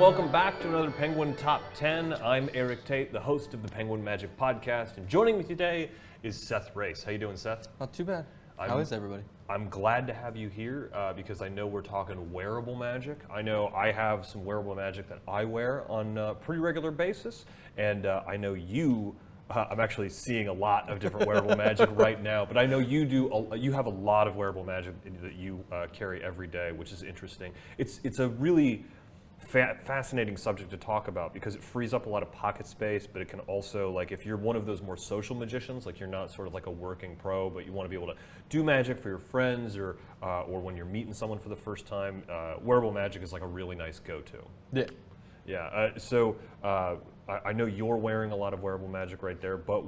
welcome back to another Penguin Top 10. I'm Eric Tate, the host of the Penguin Magic Podcast, and joining me today is Seth Race. How you doing, Seth? Not too bad. How is everybody? I'm glad to have you here because I know we're talking wearable magic. I know I have some wearable magic that I wear on a pretty regular basis, and I know you. I'm actually seeing a lot of different wearable magic right now, but I know you do. You have a lot of wearable magic that you carry every day, which is interesting. It's a really fascinating subject to talk about because it frees up a lot of pocket space, but it can also, like, if you're one of those more social magicians, like you're not sort of like a working pro, but you want to be able to do magic for your friends or when you're meeting someone for the first time, wearable magic is like a really nice go-to. Yeah. Yeah. So I know you're wearing a lot of wearable magic right there, but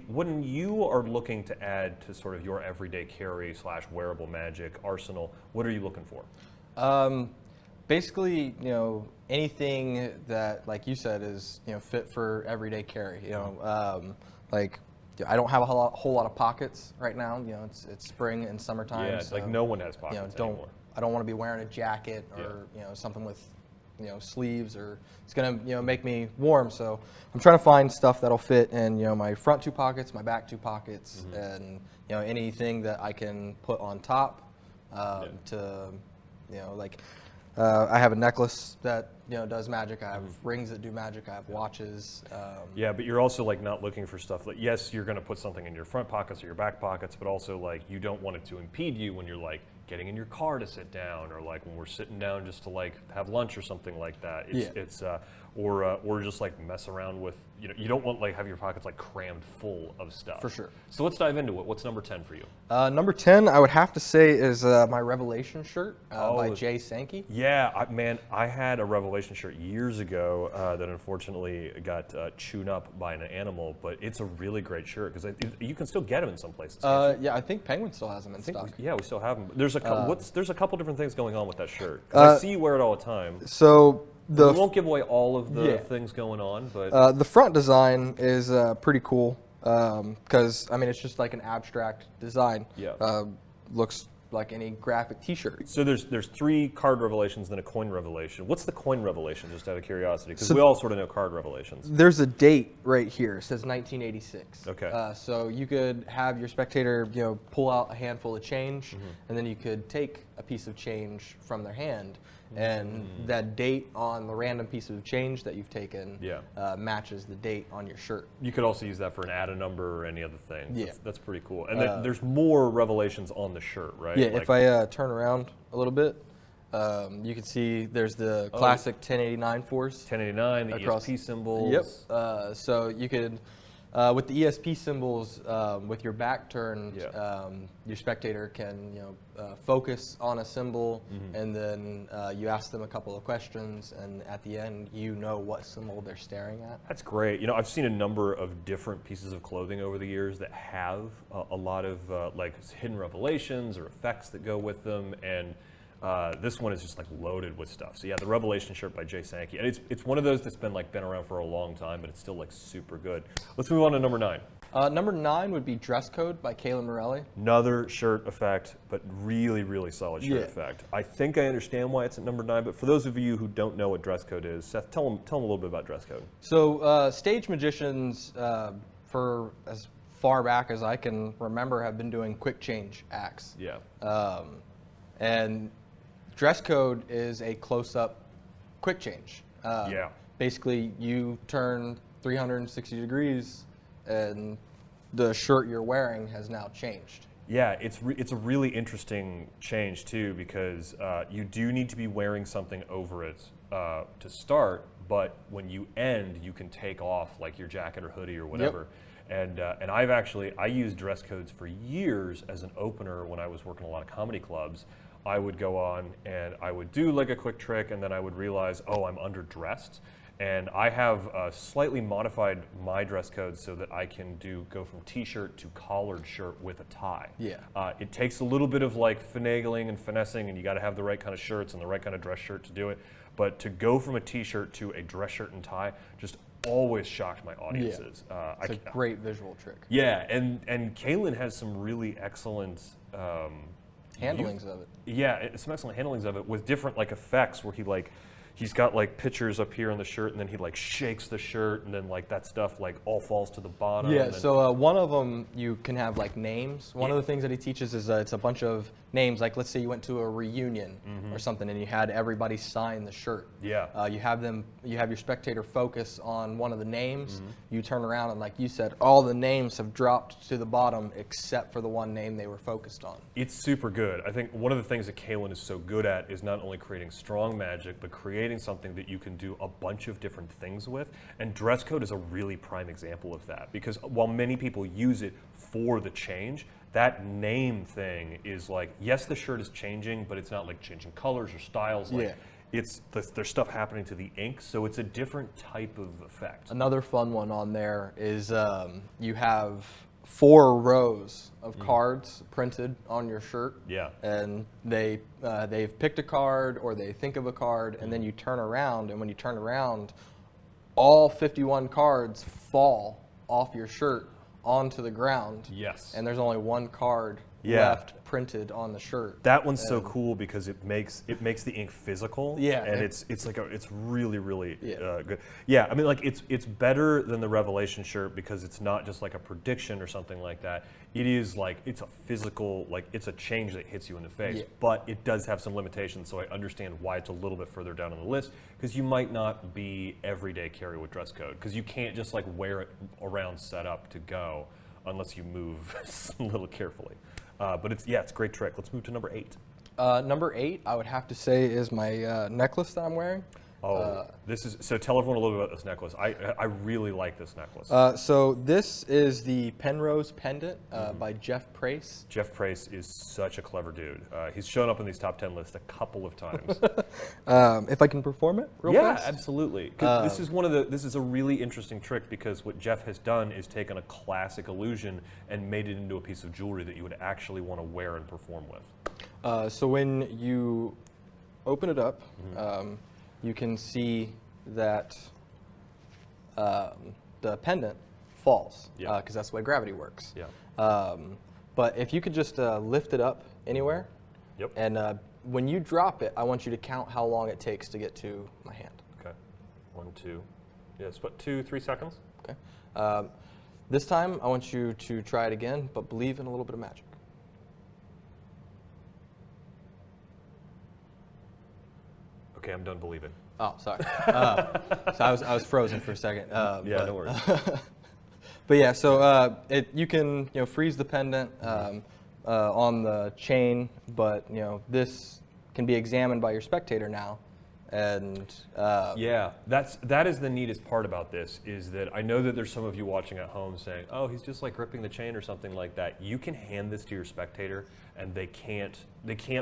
when you are looking to add to sort of your everyday carry / wearable magic arsenal, what are you looking for? Basically, anything that, like you said, is fit for everyday carry. Like I don't have a whole lot of pockets right now. It's spring and summertime. Yeah, so, like no one has pockets anymore. I don't want to be wearing a jacket or something with sleeves, or it's gonna make me warm. So I'm trying to find stuff that'll fit in my front 2 pockets, my back 2 pockets, and anything that I can put on top to like. I have a necklace that does magic. I have rings that do magic. I have watches. Yeah, but you're also like not looking for stuff like, yes, you're going to put something in your front pockets or your back pockets, but also like you don't want it to impede you when you're like getting in your car to sit down, or like when we're sitting down just to like have lunch or something like that. Or just like mess around with, you don't want like have your pockets like crammed full of stuff. For sure. So let's dive into it. What's number 10 for you? Number 10, I would have to say, is my Revelation shirt by Sankey. Yeah, I had a Revelation shirt years ago that unfortunately got chewed up by an animal, but it's a really great shirt because you can still get them in some places. Yeah, I think Penguin still has them in stock. We still have them. There's a couple different things going on with that shirt. I see you wear it all the time. So we won't give away all of the things going on, but the front design is pretty cool because it's just like an abstract design. Yeah, looks like any graphic T-shirt. So there's 3 card revelations, then a coin revelation. What's the coin revelation, just out of curiosity? Because we all sort of know card revelations. There's a date right here. It says 1986. Okay. So you could have your spectator, pull out a handful of change, and then you could take a piece of change from their hand, and that date on the random piece of change that you've taken matches the date on your shirt. You could also use that for an add a number or any other thing. Yeah. That's pretty cool. And there's more revelations on the shirt, right? Yeah, if I turn around a little bit, you can see there's the classic 1089 force. 1089, the ESP symbols. Yep. So you could, with the ESP symbols, with your back turned, your spectator can focus on a symbol, and then you ask them a couple of questions, and at the end what symbol they're staring at. That's great. I've seen a number of different pieces of clothing over the years that have a lot of like hidden revelations or effects that go with them, and this one is just like loaded with stuff. So yeah, the Revelation shirt by Sankey, and it's one of those that's been around for a long time, but it's still like super good. Let's move on to number 9. Number 9 would be Dress Code by Calen Morelli. Another shirt effect, but really, really solid shirt effect. I think I understand why it's at number 9, but for those of you who don't know what Dress Code is, Seth, tell them a little bit about Dress Code. So stage magicians, for as far back as I can remember, have been doing quick change acts. Yeah. And Dress Code is a close-up quick change. Basically, you turn 360 degrees, and the shirt you're wearing has now changed. Yeah, it's a really interesting change too, because you do need to be wearing something over it to start, but when you end, you can take off like your jacket or hoodie or whatever. Yep. And I used Dress Codes for years as an opener when I was working a lot of comedy clubs. I would go on and I would do like a quick trick, and then I would realize, oh, I'm underdressed. And I have slightly modified my dress code so that I can go from t-shirt to collared shirt with a tie. Yeah. It takes a little bit of like finagling and finessing, and you got to have the right kind of shirts and the right kind of dress shirt to do it. But to go from a t-shirt to a dress shirt and tie just always shocked my audiences. Yeah. It's a great visual trick. Yeah, and Calen has some really excellent handlings of it. Yeah, some excellent handlings of it with different like effects where he like he's got like pictures up here on the shirt, and then he like shakes the shirt, and then like that stuff like all falls to the bottom. Yeah, and so one of them you can have like names. One of the things that he teaches is it's a bunch of names. Like let's say you went to a reunion or something, and you had everybody sign the shirt. Yeah. You have your spectator focus on one of the names. You turn around and, like you said, all the names have dropped to the bottom except for the one name they were focused on. It's super good. I think one of the things that Calen is so good at is not only creating strong magic, but creating something that you can do a bunch of different things with. And dress code is a really prime example of that, because while many people use it for the change, that name thing is like, yes, the shirt is changing, but it's not like changing colors or styles. Like, there's stuff happening to the ink, so it's a different type of effect. Another fun one on there is you have 4 rows of cards printed on your shirt. Yeah. And they've picked a card or they think of a card, and then you turn around, and when you turn around, all 51 cards fall off your shirt onto the ground. Yes. And there's only one card left printed on the shirt. That one's so cool because it makes the ink physical. Yeah. And it's really good. Yeah, I mean, like it's better than the Revelation shirt because it's not just like a prediction or something like that. It is like, it's a physical, like it's a change that hits you in the face. Yeah. But it does have some limitations, so I understand why it's a little bit further down on the list, because you might not be everyday carry with dress code, because you can't just like wear it around set up to go unless you move a little carefully. But it's a great trick. Let's move to number 8. Number 8, I would have to say, is my necklace that I'm wearing. So tell everyone a little bit about this necklace. I really like this necklace. So this is the Penrose pendant by Jeff Prace. Jeff Prace is such a clever dude. He's shown up in these top 10 lists a couple of times. If I can perform it real fast? Yeah, absolutely. 'Cause this is a really interesting trick, because what Jeff has done is taken a classic illusion and made it into a piece of jewelry that you would actually want to wear and perform with. So when you open it up, you can see that the pendant falls, because that's the way gravity works. Yeah. But if you could just lift it up anywhere, and when you drop it, I want you to count how long it takes to get to my hand. Okay. 1, 2. Yes, what, 2, 3 seconds? Okay. This time, I want you to try it again, but believe in a little bit of magic. Okay, I'm done believing. Oh, sorry. So I was frozen for a second. No worries. But yeah, so you can freeze the pendant on the chain, but this can be examined by your spectator now, and that is the neatest part about this, is that I know that there's some of you watching at home saying, "Oh, he's just like gripping the chain or something like that." You can hand this to your spectator, and they can't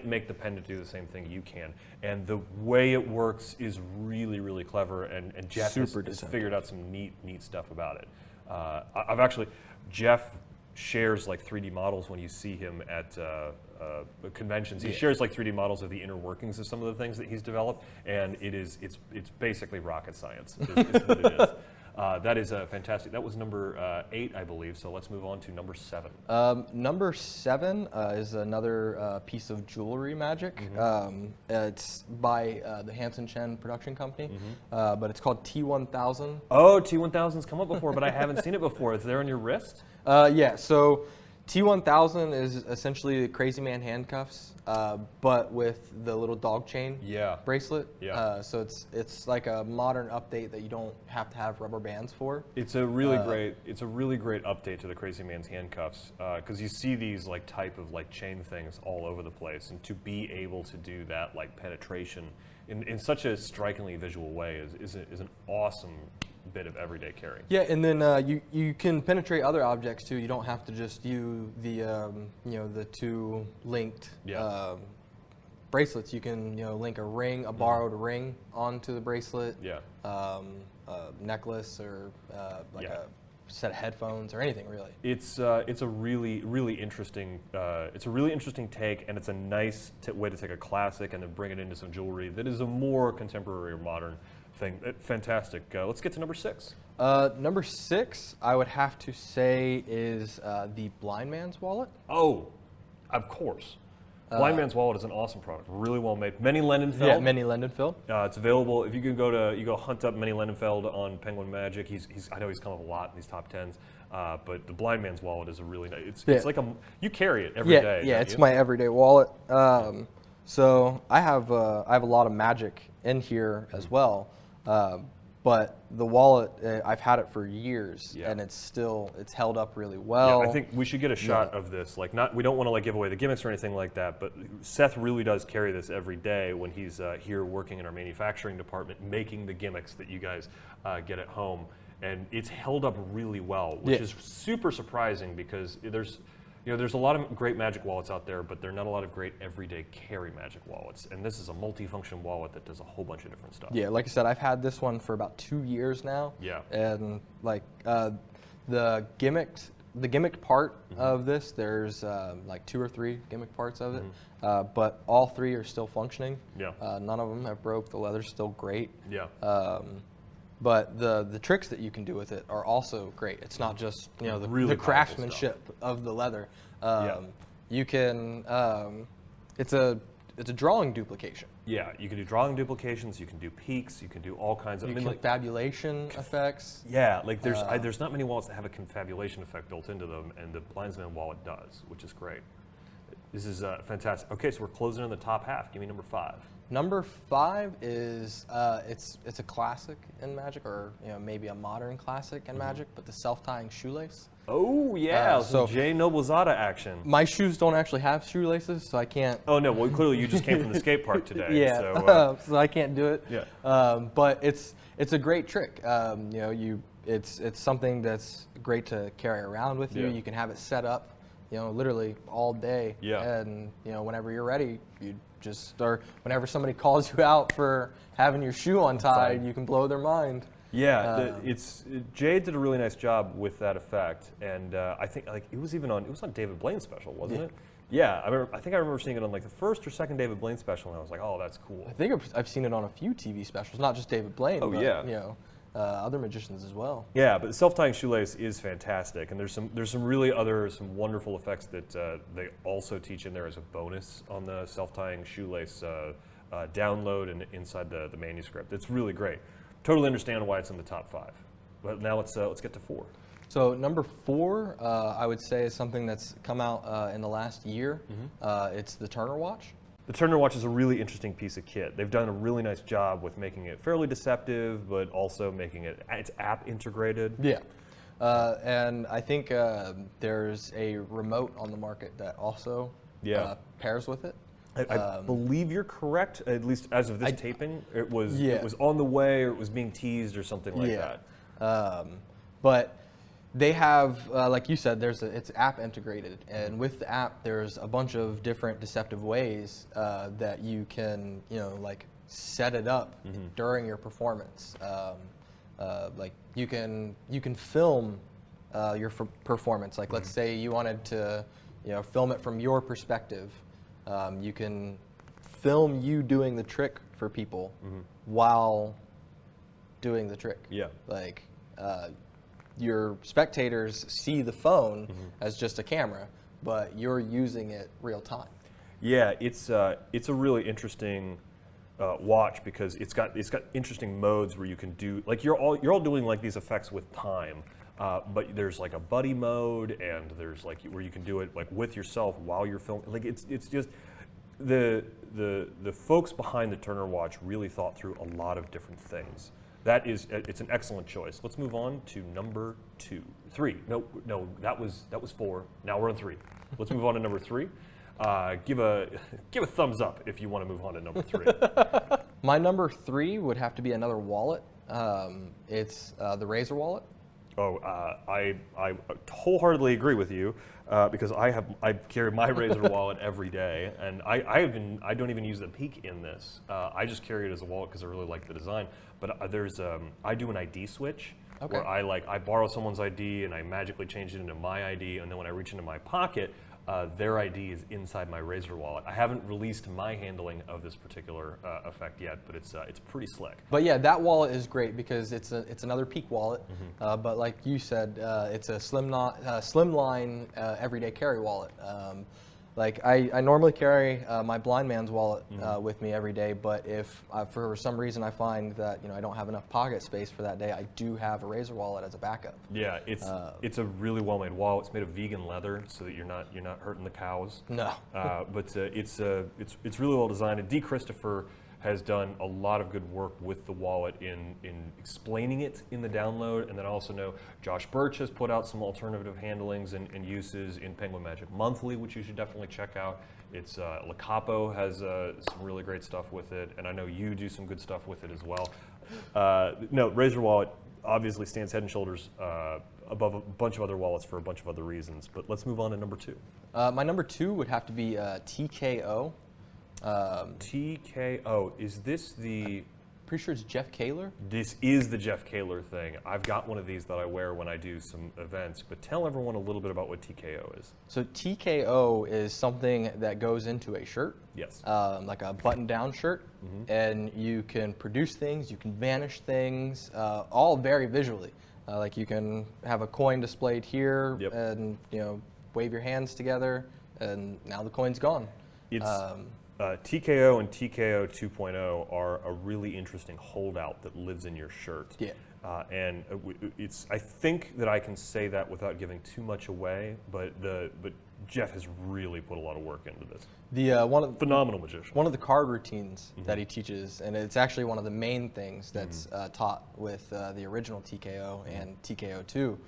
make the pendant do the same thing you can. And the way it works is really clever, and Jeff has figured out some neat stuff about it. Jeff shares like 3D models when you see him at conventions. He shares like 3D models of the inner workings of some of the things that he's developed, and it's basically rocket science is what it is. That is fantastic. That was number 8, I believe. So let's move on to number 7. Number 7 is another piece of jewelry magic. It's by the Hanson Chien production company, but it's called T1000. Oh, T1000's come up before, but I haven't seen it before. It's there on your wrist? Yeah, so T1000 is essentially the Crazy Man handcuffs, but with the little dog chain bracelet. Yeah. So it's like a modern update that you don't have to have rubber bands for. It's a really great update to the Crazy Man's handcuffs, because you see these like type of like chain things all over the place, and to be able to do that like penetration in such a strikingly visual way is an awesome bit of everyday carry. Yeah, and then you can penetrate other objects too. You don't have to just use the 2 linked bracelets. You can link a ring, a borrowed ring, onto the bracelet. Yeah. A necklace or a set of headphones or anything really. It's a really interesting take, and it's a nice way to take a classic and then bring it into some jewelry that is a more contemporary or modern thing. Fantastic. Let's get to number 6. Number 6, I would have to say, is the blind man's wallet. Oh, of course. Blind Man's Wallet is an awesome product, really well made. Menny Lindenfeld. Yeah, Menny Lindenfeld. It's available if you can go hunt up Menny Lindenfeld on Penguin Magic. I know he's come up a lot in these top 10s. But the Blind Man's Wallet is a really nice. It's like you carry it every day. Yeah, it's my everyday wallet. So I have a lot of magic in here as well. But the wallet, I've had it for years, and it's held up really well. Yeah, I think we should get a shot of this. Like, we don't want to give away the gimmicks or anything like that, but Seth really does carry this every day when he's here working in our manufacturing department, making the gimmicks that you guys get at home, and it's held up really well, which is super surprising because there's a lot of great magic wallets out there, but there are not a lot of great everyday carry magic wallets. And this is a multi-function wallet that does a whole bunch of different stuff. Yeah, like I said, I've had this one for about 2 years now. Yeah. And like the gimmicked part of this, there's like 2 or 3 gimmick parts of it, but all 3 are still functioning. Yeah. None of them have broke. The leather's still great. Yeah. But the tricks that you can do with it are also great. It's not just the Really craftsmanship of the leather. You can it's a drawing duplication. Yeah, you can do drawing duplications, you can do peaks, you can do all kinds of Confabulation effects. Yeah, like there's not many wallets that have a confabulation effect built into them, and the Blindsman wallet does, which is great. This is fantastic. Okay, so we're closing in the top half. Give me number 5. Number 5 is it's a classic in Magic, or maybe a modern classic in Magic, but the self-tying shoelace. Oh yeah, so Jay Noblezada action. My shoes don't actually have shoelaces, so I can't. Oh no, well clearly you just came from the skate park today. Yeah, so I can't do it. Yeah. But it's a great trick. It's something that's great to carry around with you. Yeah. You can have it set up, literally all day. Yeah. And whenever you're ready, or whenever somebody calls you out for having your shoe untied, you can blow their mind. Yeah, Jay did a really nice job with that effect, and I think it was on David Blaine's special, wasn't it? Yeah, I think I remember seeing it on like the first or second David Blaine special, and I was like, oh, that's cool. I think I've seen it on a few TV specials, not just David Blaine. Oh, but, yeah. Other magicians as well. Yeah, but the self-tying shoelace is fantastic, and there's some really some wonderful effects that they also teach in there as a bonus on the self-tying shoelace download and inside the manuscript. It's really great. Totally understand why it's in the top 5. But now let's get to 4. So number 4, I would say, is something that's come out in the last year. It's the Turner watch. The Turner watch is a really interesting piece of kit. They've done a really nice job with making it fairly deceptive, but also making it's app integrated. Yeah. And I think there's a remote on the market that also pairs with it. I believe you're correct, at least as of this taping. It was on the way, or it was being teased or something like that. But they have, like you said, it's app integrated, and with the app, there's a bunch of different deceptive ways that you can, set it up during your performance. Like you can film your performance. Like let's say you wanted to, film it from your perspective. You can film you doing the trick for people while doing the trick. Yeah. Like your spectators see the phone as just a camera, but you're using it real time. Yeah, it's a really interesting watch because it's got interesting modes where you can do you're all doing like these effects with time. But there's like a buddy mode, and there's where you can do it with yourself while you're filming. It's just the folks behind the Turner watch really thought through a lot of different things. It's an excellent choice. Let's move on to number 3. No, that was 4. Now we're on 3. Let's move on to number 3. Give a thumbs up if you want to move on to number 3. My number 3 would have to be another wallet. It's the Razor wallet. Oh, I wholeheartedly agree with you because I carry my Razor wallet every day, and I don't even use the peak in this. I just carry it as a wallet because I really like the design. But I do an ID switch where I borrow someone's ID and I magically change it into my ID, and then when I reach into my pocket, their ID is inside my Razor wallet. I haven't released my handling of this particular effect yet, but it's pretty slick. But yeah, that wallet is great because it's another peak wallet. But like you said, it's a slimline everyday carry wallet. Like I normally carry my blind man's wallet with me every day, but if for some reason I find that I don't have enough pocket space for that day, I do have a Razor wallet as a backup. Yeah, it's a really well made wallet. It's made of vegan leather, so that you're not hurting the cows. No. But it's really well designed. And D. Christopher has done a lot of good work with the wallet in explaining it in the download, and then I also know Josh Birch has put out some alternative handlings and uses in Penguin Magic Monthly, which you should definitely check out. It's La Capo has some really great stuff with it, and I know you do some good stuff with it as well. No, Razor Wallet obviously stands head and shoulders above a bunch of other wallets for a bunch of other reasons, but let's move on to number 2. My number 2 would have to be TKO. TKO, is this the... Pretty sure it's Jeff Kaler. This is the Jeff Kaler thing. I've got one of these that I wear when I do some events, but tell everyone a little bit about what TKO is. So TKO is something that goes into a shirt. Yes. Like a button-down shirt, and you can produce things, you can vanish things, all very visually. Like you can have a coin displayed here, and wave your hands together, and now the coin's gone. It's TKO and TKO 2.0 are a really interesting holdout that lives in your shirt. Yeah. And I think that I can say that without giving too much away, but Jeff has really put a lot of work into this. Phenomenal magician. One of the card routines that he teaches, and it's actually one of the main things that's taught with the original TKO and TKO 2.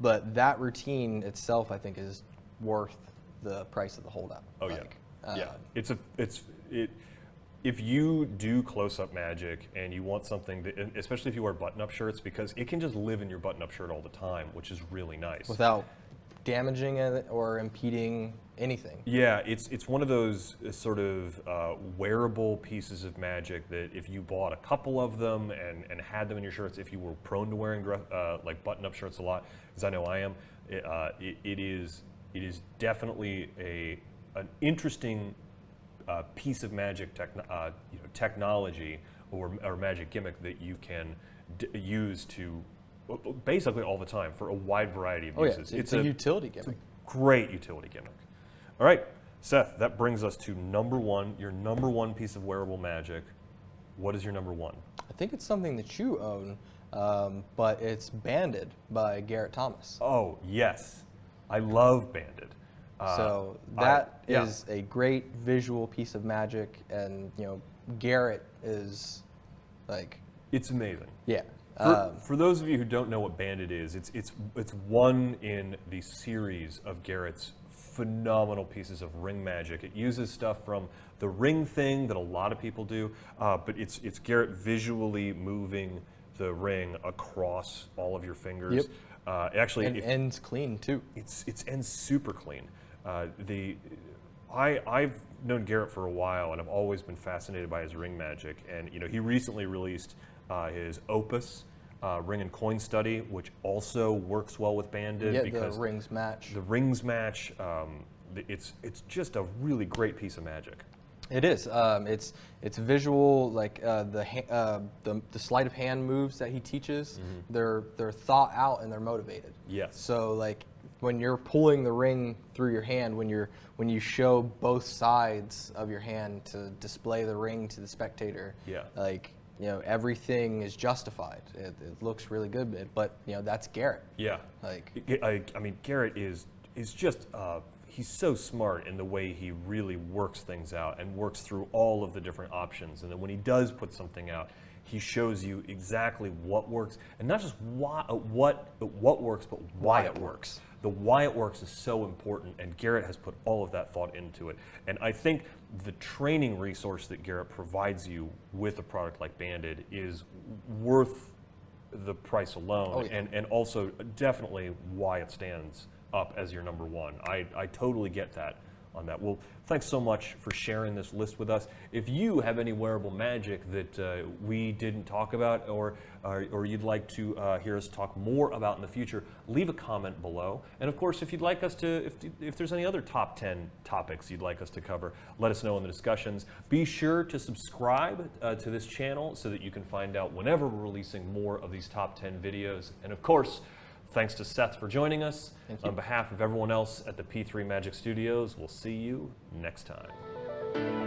But that routine itself, I think, is worth the price of the holdout. Oh yeah. If you do close-up magic and you want something that, especially if you wear button-up shirts, because it can just live in your button-up shirt all the time, which is really nice. Without damaging it or impeding anything. Yeah, it's one of those sort of wearable pieces of magic that if you bought a couple of them and had them in your shirts, if you were prone to wearing like button-up shirts a lot, as I know I am, it is definitely an interesting piece of magic technology or magic gimmick that you can use to basically all the time for a wide variety of uses. Yeah, it's a utility gimmick. It's a great utility gimmick. All right, Seth, that brings us to number 1, your number 1 piece of wearable magic. What is your number 1? I think it's something that you own, but it's Banded by Garrett Thomas. Oh, yes. I love Banded. So that is a great visual piece of magic, and Garrett is like... It's amazing. Yeah. For those of you who don't know what Banded is, it's one in the series of Garrett's phenomenal pieces of ring magic. It uses stuff from the ring thing that a lot of people do, but it's Garrett visually moving the ring across all of your fingers. Yep. Actually, and ends clean too. It's ends super clean. I've known Garrett for a while, and I've always been fascinated by his ring magic. And he recently released his Opus Ring and Coin Study, which also works well with Banded because the rings match. The rings match. It's just a really great piece of magic. It is. It's visual, like the sleight of hand moves that he teaches. They're thought out and they're motivated. Yes. So like when you're pulling the ring through your hand, when you show both sides of your hand to display the ring to the spectator. Yeah. Like everything is justified. It looks really good, but that's Garrett. Yeah. Like I mean, Garrett is just. He's so smart in the way he really works things out and works through all of the different options. And then when he does put something out, he shows you exactly what works, and not just what works, but why it works. The why it works is so important, and Garrett has put all of that thought into it. And I think the training resource that Garrett provides you with a product like Banded is worth the price alone, and also definitely why it stands up as your number 1. I totally get that on that. Well, thanks so much for sharing this list with us. If you have any wearable magic that we didn't talk about, or you'd like to hear us talk more about in the future, leave a comment below. And of course, if you'd like us to, if there's any other top 10 topics you'd like us to cover, let us know in the discussions. Be sure to subscribe to this channel so that you can find out whenever we're releasing more of these top 10 videos. And of course, thanks to Seth for joining us. Thank you. On behalf of everyone else at the P3 Magic Studios, we'll see you next time.